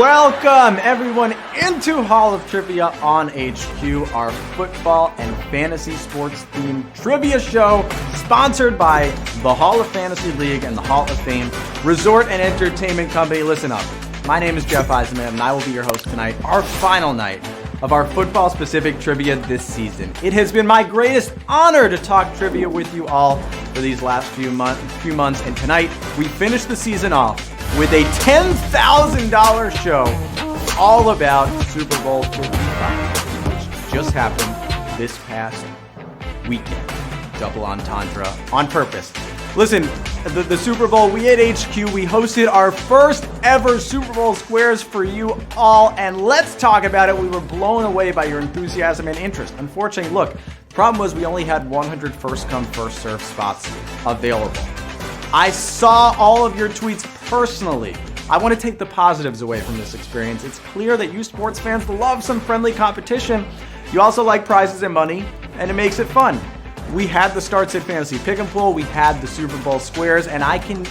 Welcome everyone into Hall of Trivia on HQ, our football and fantasy sports themed trivia show sponsored by the Hall of Fantasy League and the Hall of Fame Resort and Entertainment Company. Listen up. My name is Jeff Eisenband and I will be your host tonight, our final night of our football-specific trivia this season. It has been my greatest honor to talk trivia with you all for these last few months, and tonight we finish the season off with a $10,000 show all about Super Bowl 55, which just happened this past weekend. Double entendre on purpose. Listen, the Super Bowl, we at HQ, we hosted our first ever Super Bowl Squares for you all, and let's talk about it. We were blown away by your enthusiasm and interest. Unfortunately, look, the problem was we only had 100 first come, first served spots available. I saw all of your tweets personally. I want to take the positives away from this experience. It's clear that you sports fans love some friendly competition. You also like prizes and money, and it makes it fun. We had the Starts at Fantasy Pick and Pool, we had the Super Bowl Squares, and I can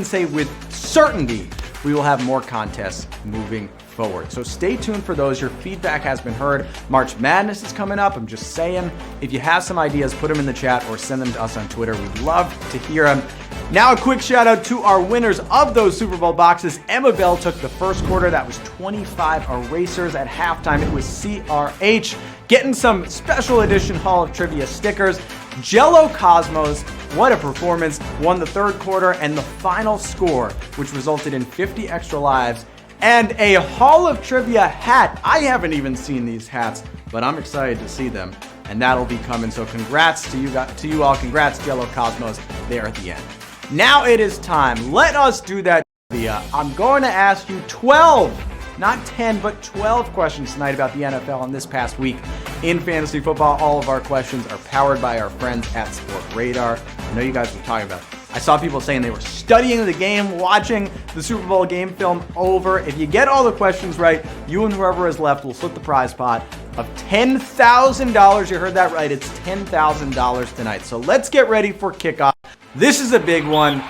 say with certainty we will have more contests moving forward. So stay tuned for those. Your feedback has been heard. March Madness is coming up. I'm just saying, if you have some ideas, put them in the chat or send them to us on Twitter. We'd love to hear them. Now a quick shout out to our winners of those Super Bowl boxes. Emma Bell took the first quarter. That was 25 erasers. At halftime, it was CRH getting some special edition Hall of Trivia stickers. Jello Cosmos, what a performance, won the third quarter and the final score, which resulted in 50 extra lives and a Hall of Trivia hat. I haven't even seen these hats, but I'm excited to see them, and that'll be coming. So congrats to you all. Congrats, Jello Cosmos, there at the end. Now it is time. Let us do that trivia. I'm going to ask you 12, not 10, but 12 questions tonight about the NFL in this past week in fantasy football. All of our questions are powered by our friends at Sport Radar. I know you guys were talking about it. I saw people saying they were studying the game, watching the Super Bowl game film over. If you get all the questions right, you and whoever is left will split the prize pot of $10,000. You heard that right. It's $10,000 tonight. So let's get ready for kickoff. This is a big one.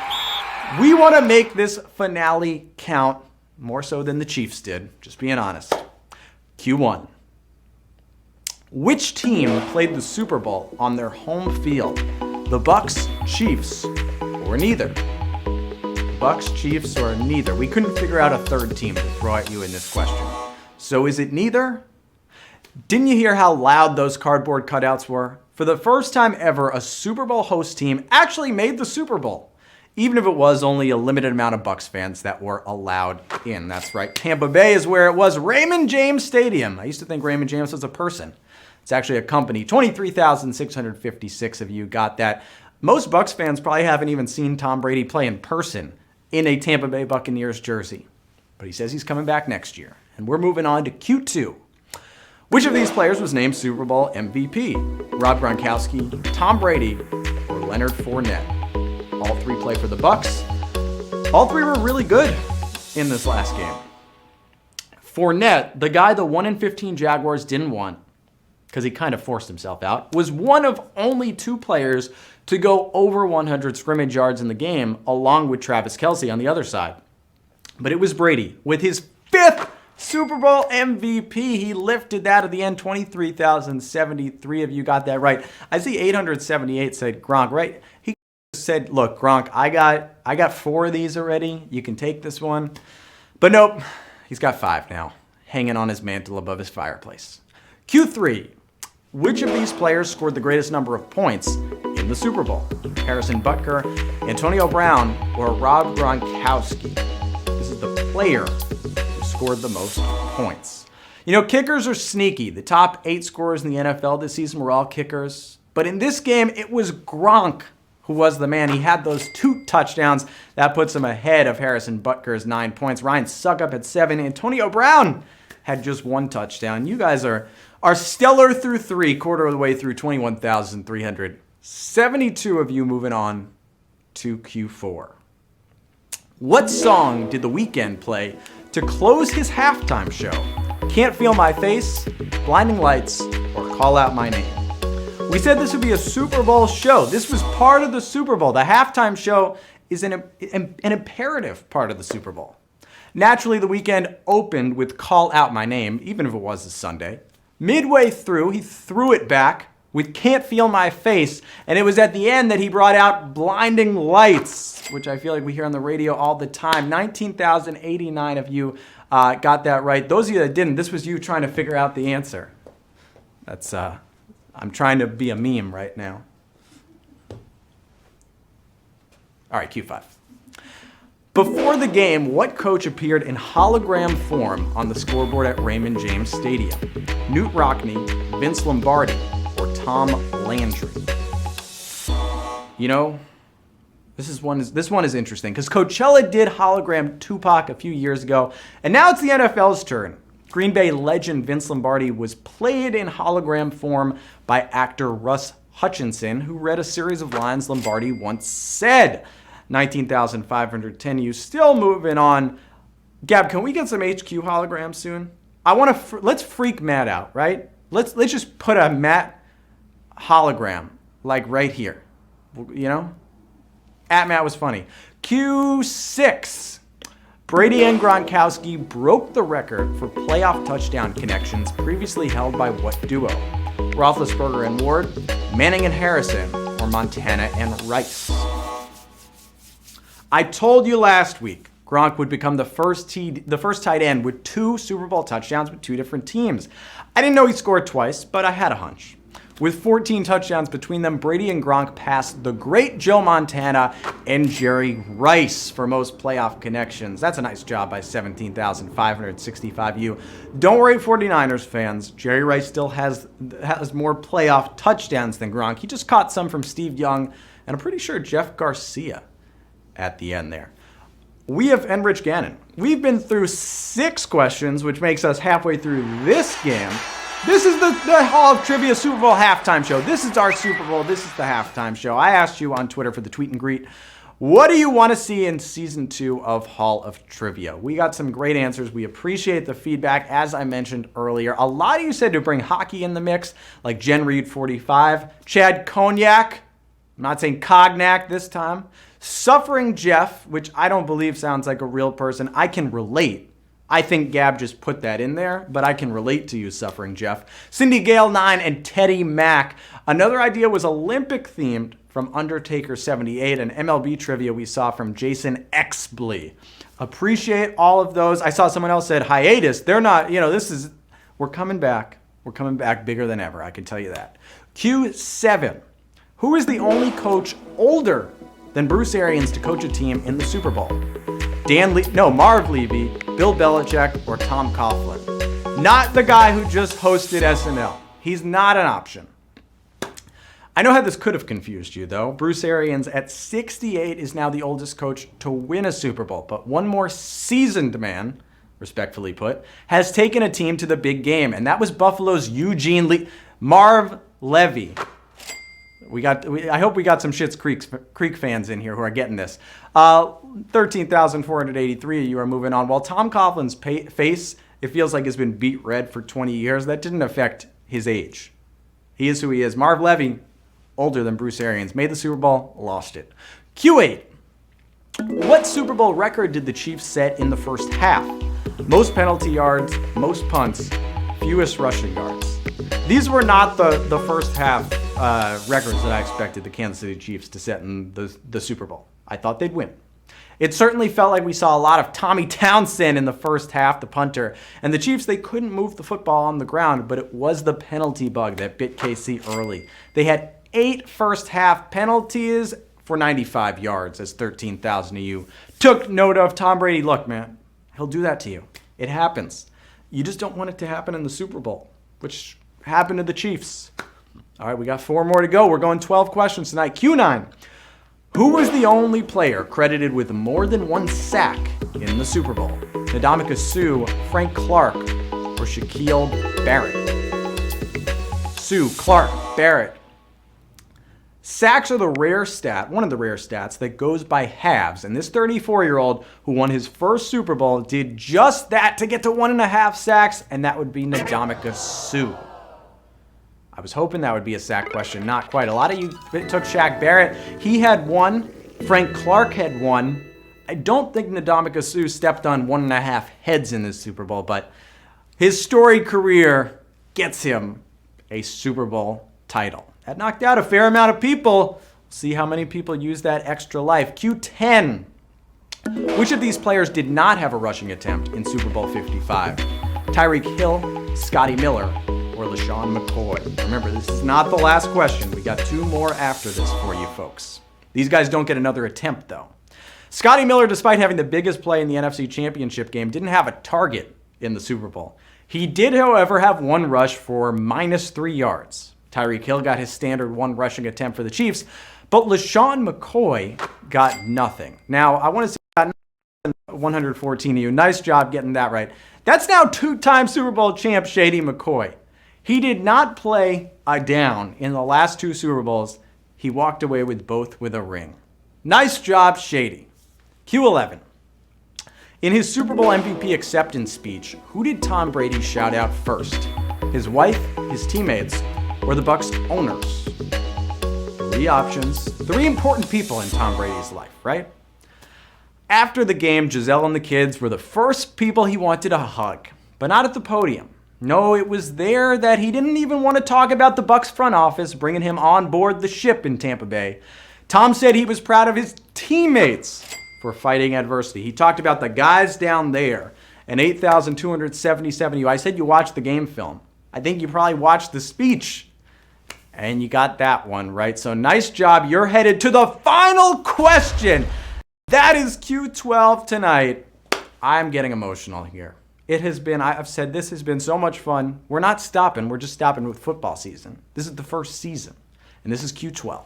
We want to make this finale count more so than the Chiefs did, just being honest. Q1. Which team played the Super Bowl on their home field? The Bucs, Chiefs, or neither? Bucs, Chiefs, or neither? We couldn't figure out a third team to throw at you in this question. So is it neither? Didn't you hear how loud those cardboard cutouts were? For the first time ever, a Super Bowl host team actually made the Super Bowl, even if it was only a limited amount of Bucs fans that were allowed in. That's right, Tampa Bay is where it was. Raymond James Stadium. I used to think Raymond James was a person. It's actually a company. 23,656 of you got that. Most Bucs fans probably haven't even seen Tom Brady play in person in a Tampa Bay Buccaneers jersey. But he says he's coming back next year. And we're moving on to Q2. Which of these players was named Super Bowl MVP? Rob Gronkowski, Tom Brady, or Leonard Fournette? All three play for the Bucs. All three were really good in this last game. Fournette, the guy the 1-15 Jaguars didn't want, because he kind of forced himself out, was one of only two players to go over 100 scrimmage yards in the game, along with Travis Kelce on the other side. But it was Brady. With his fifth Super Bowl MVP, he lifted that at the end. 23,073 of you got that right. I see 878 said Gronk, right? He said, look, Gronk, I got 4 of these already. You can take this one. But nope, he's got 5 now, hanging on his mantle above his fireplace. Q3. Which of these players scored the greatest number of points in the Super Bowl? Harrison Butker, Antonio Brown, or Rob Gronkowski? This is the player who scored the most points. You know, kickers are sneaky. The top 8 scorers in the NFL this season were all kickers. But in this game, it was Gronk who was the man. He had those 2 touchdowns. That puts him ahead of Harrison Butker's 9 points. Ryan Suckup had 7. Antonio Brown had just 1 touchdown. You guys are stellar through 3, quarter of the way through. 21,372 of you. Moving on to Q4. What song did The Weeknd play to close his halftime show? Can't Feel My Face, Blinding Lights, or Call Out My Name? We said this would be a Super Bowl show. This was part of the Super Bowl. The halftime show is an imperative part of the Super Bowl. Naturally, the weekend opened with Call Out My Name, even if it was a Sunday. Midway through, he threw it back with Can't Feel My Face, and it was at the end that he brought out Blinding Lights, which I feel like we hear on the radio all the time. 19,089 of you got that right. Those of you that didn't, this was you trying to figure out the answer. That's, I'm trying to be a meme right now. All right, Q5. Before the game, what coach appeared in hologram form on the scoreboard at Raymond James Stadium? Knute Rockne, Vince Lombardi, or Tom Landry? You know, this one is interesting because Coachella did hologram Tupac a few years ago, and now it's the NFL's turn. Green Bay legend Vince Lombardi was played in hologram form by actor Russ Hutchinson, who read a series of lines Lombardi once said. 19,510. You still moving on. Gab, can we get some HQ holograms soon? I want to. Let's freak Matt out, right? Let's just put a Matt hologram like right here. You know, at Matt was funny. Q6. Brady and Gronkowski broke the record for playoff touchdown connections previously held by what duo? Roethlisberger and Ward, Manning and Harrison, or Montana and Rice? I told you last week Gronk would become the first tight end with 2 Super Bowl touchdowns with 2 different teams. I didn't know he scored twice, but I had a hunch. With 14 touchdowns between them, Brady and Gronk passed the great Joe Montana and Jerry Rice for most playoff connections. That's a nice job by 17,565 you. Don't worry, 49ers fans. Jerry Rice still has more playoff touchdowns than Gronk. He just caught some from Steve Young, and I'm pretty sure Jeff Garcia at the end there. And Rich Gannon. We've been through 6 questions, which makes us halfway through this game. This is the Hall of Trivia Super Bowl halftime show. This is our Super Bowl. This is the halftime show. I asked you on Twitter for the tweet and greet, what do you want to see in season 2 of Hall of Trivia? We got some great answers. We appreciate the feedback, as I mentioned earlier. A lot of you said to bring hockey in the mix, like Jen Reed 45, Chad Cognac, I'm not saying Cognac this time, Suffering Jeff, which I don't believe sounds like a real person. I can relate. I think Gab just put that in there, but I can relate to you, Suffering Jeff. Cindy Gale 9 and Teddy Mack. Another idea was Olympic themed from Undertaker 78 and MLB trivia we saw from Jason Exbley. Appreciate all of those. I saw someone else said hiatus. They're not, we're coming back. We're coming back bigger than ever. I can tell you that. Q7. Who is the only coach older than Bruce Arians to coach a team in the Super Bowl? Marv Levy, Bill Belichick, or Tom Coughlin. Not the guy who just hosted SNL. He's not an option. I know how this could have confused you, though. Bruce Arians, at 68, is now the oldest coach to win a Super Bowl. But one more seasoned man, respectfully put, has taken a team to the big game, and that was Buffalo's Marv Levy. I hope we got some Schitt's Creek fans in here who are getting this. 13,483 of you are moving on. While Tom Coughlin's face, it feels like has been beat red for 20 years, that didn't affect his age. He is who he is. Marv Levy, older than Bruce Arians, made the Super Bowl, lost it. Q8. What Super Bowl record did the Chiefs set in the first half? Most penalty yards, most punts, fewest rushing yards. These were not the first half records that I expected the Kansas City Chiefs to set in the Super Bowl. I thought they'd win. It certainly felt like we saw a lot of Tommy Townsend in the first half, the punter. And the Chiefs, they couldn't move the football on the ground, but it was the penalty bug that bit KC early. They had 8 first half penalties for 95 yards, as 13,000 of you took note of. Tom Brady, look, man, he'll do that to you. It happens. You just don't want it to happen in the Super Bowl, which happened to the Chiefs. All right, we got 4 more to go. We're going 12 questions tonight. Q9. Who was the only player credited with more than 1 sack in the Super Bowl? Ndamukong Suh, Frank Clark, or Shaquille Barrett? Suh, Clark, Barrett. Sacks are one of the rare stats that goes by halves, and this 34-year-old who won his first Super Bowl did just that to get to 1.5 sacks, and that would be Ndamukong Suh. I was hoping that would be a sack question. Not quite. A lot of you took Shaq Barrett. He had 1. Frank Clark had 1. I don't think Ndamukong Suh stepped on 1.5 heads in this Super Bowl, but his storied career gets him a Super Bowl title. That knocked out a fair amount of people. See how many people use that extra life. Q10. Which of these players did not have a rushing attempt in Super Bowl 55? Tyreek Hill, Scotty Miller, or LaShawn McCoy? Remember, this is not the last question. We got 2 more after this for you folks. These guys don't get another attempt, though. Scotty Miller, despite having the biggest play in the NFC Championship game, didn't have a target in the Super Bowl. He did, however, have 1 rush for -3 yards. Tyreek Hill got his standard 1 rushing attempt for the Chiefs, but LaShawn McCoy got nothing. Now, I want to say 114 of you. Nice job getting that right. That's now 2-time Super Bowl champ Shady McCoy. He did not play a down in the last 2 Super Bowls. He walked away with both with a ring. Nice job, Shady. Q11. In his Super Bowl MVP acceptance speech, who did Tom Brady shout out first? His wife, his teammates, or the Bucs owners? 3 options. 3 important people in Tom Brady's life, right? After the game, Giselle and the kids were the first people he wanted to hug, but not at the podium. No, it was there that he didn't even want to talk about the Bucs front office bringing him on board the ship in Tampa Bay. Tom said he was proud of his teammates for fighting adversity. He talked about the guys down there and 8,277 you. I said you watched the game film. I think you probably watched the speech. And you got that one right. So nice job. You're headed to the final question. That is Q12 tonight. I'm getting emotional here. It has been, I've said this has been so much fun. We're not stopping. We're just stopping with football season. This is the first season. And this is Q12.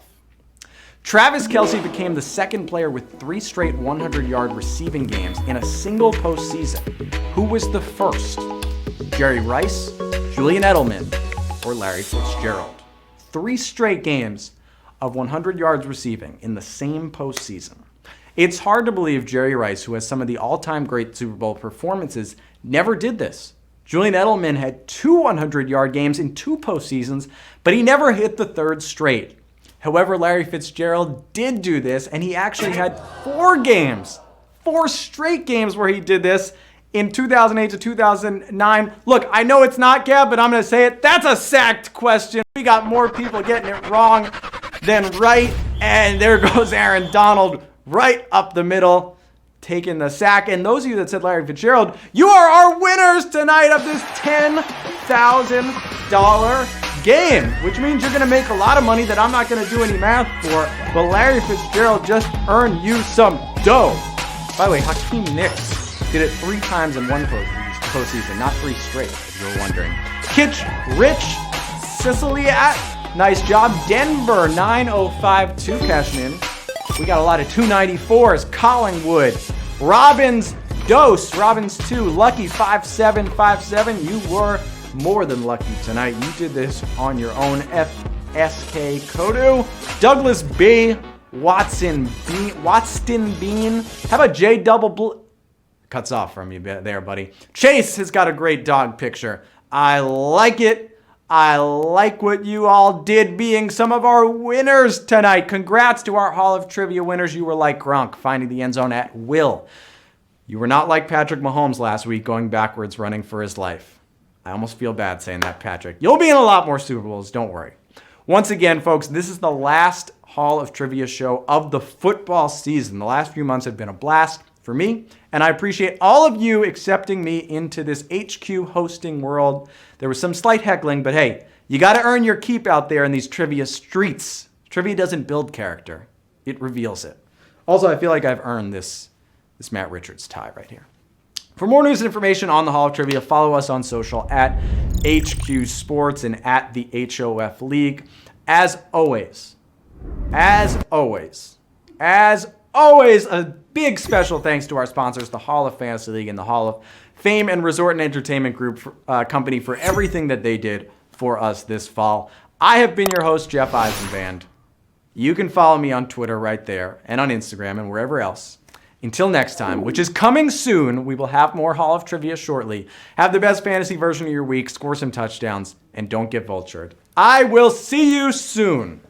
Travis Kelce became the second player with 3 straight 100-yard receiving games in a single postseason. Who was the first? Jerry Rice, Julian Edelman, or Larry Fitzgerald? 3 straight games of 100 yards receiving in the same postseason. It's hard to believe Jerry Rice, who has some of the all-time great Super Bowl performances, never did this. Julian Edelman had 2 100-yard games in 2 postseasons, but he never hit the 3rd straight. However, Larry Fitzgerald did do this, and he actually had 4 games, 4 straight games where he did this in 2008 to 2009. Look, I know it's not Gab, but I'm going to say it. That's a sacked question. We got more people getting it wrong than right. And there goes Aaron Donald right up the middle, taking the sack. And those of you that said Larry Fitzgerald, you are our winners tonight of this $10,000 game, which means you're going to make a lot of money that I'm not going to do any math for. But Larry Fitzgerald just earned you some dough. By the way, Hakeem Nicks did it 3 times in one postseason, not 3 straight, if you were wondering. Kitch Rich Siciliat, nice job. Denver 9052 cashing in. We got a lot of 294s. Collingwood, Robbins Dose, Robbins 2, Lucky 5757. You were more than lucky tonight. You did this on your own. FSK Kodu, Douglas B, Watson Bean. How about J Double Cuts off from you there, buddy. Chase has got a great dog picture. I like it. I like what you all did being some of our winners tonight. Congrats to our Hall of Trivia winners. You were like Gronk, finding the end zone at will. You were not like Patrick Mahomes last week, going backwards, running for his life. I almost feel bad saying that, Patrick. You'll be in a lot more Super Bowls, don't worry. Once again, folks, this is the last Hall of Trivia show of the football season. The last few months have been a blast for me, and I appreciate all of you accepting me into this HQ hosting world. There was some slight heckling, but hey, you got to earn your keep out there in these trivia streets. Trivia doesn't build character. It reveals it. Also, I feel like I've earned this Matt Richards tie right here. For more news and information on the Hall of Trivia, follow us on social at HQ Sports and at the HOF League. As always, a big special thanks to our sponsors, the Hall of Fantasy League and the Hall of Fame and Resort and Entertainment Group Company, for everything that they did for us this fall. I have been your host, Jeff Eisenband. You can follow me on Twitter right there and on Instagram and wherever else. Until next time, which is coming soon, we will have more Hall of Trivia shortly. Have the best fantasy version of your week, score some touchdowns, and don't get vultured. I will see you soon.